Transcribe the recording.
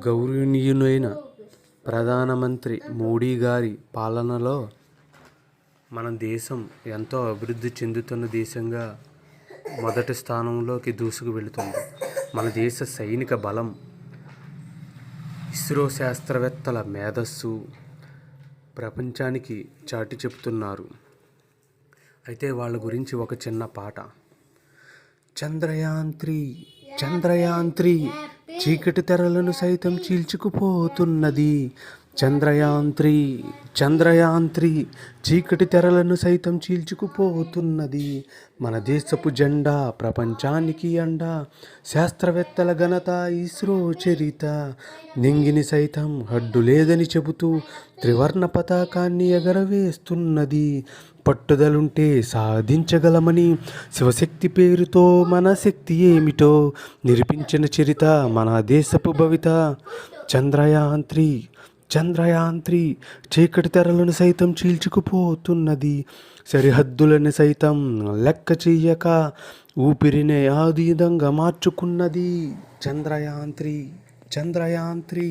గౌరవనీయులైన ప్రధానమంత్రి మోడీ గారి పాలనలో మన దేశం ఎంతో అభివృద్ధి చెందుతున్న దేశంగా మొదటి స్థానంలోకి దూసుకు వెళుతుంది. మన దేశ సైనిక బలం, ఇస్రో శాస్త్రవేత్తల మేధస్సు ప్రపంచానికి చాటి చెప్తున్నారు. అయితే వాళ్ళ గురించి ఒక చిన్న పాట. చంద్రయాన్ 3 చీకటి తెరలను సైతం చీల్చుకుపోతున్నది. చంద్రయాన్ 3 చీకటి తెరలను సైతం చీల్చుకుపోతున్నది. మన దేశపు జెండా ప్రపంచానికి అండా, శాస్త్రవేత్తల ఘనత, ఇస్రో చరిత. నింగిని సైతం అడ్డు లేదని చెబుతూ త్రివర్ణ పతాకాన్ని ఎగరవేస్తున్నది. పట్టుదలుంటే సాధించగలమని శివశక్తి పేరుతో మన శక్తి ఏమిటో నిరూపించిన చరిత మన దేశపు భవిత. చంద్రయాన్ 3 చీకటి తెరలను సైతం చీల్చుకుపోతున్నది. సరిహద్దులను సైతం లెక్క చెయ్యక ఊపిరినే ఆయుధంగా మార్చుకున్నది. చంద్రయాన్ 3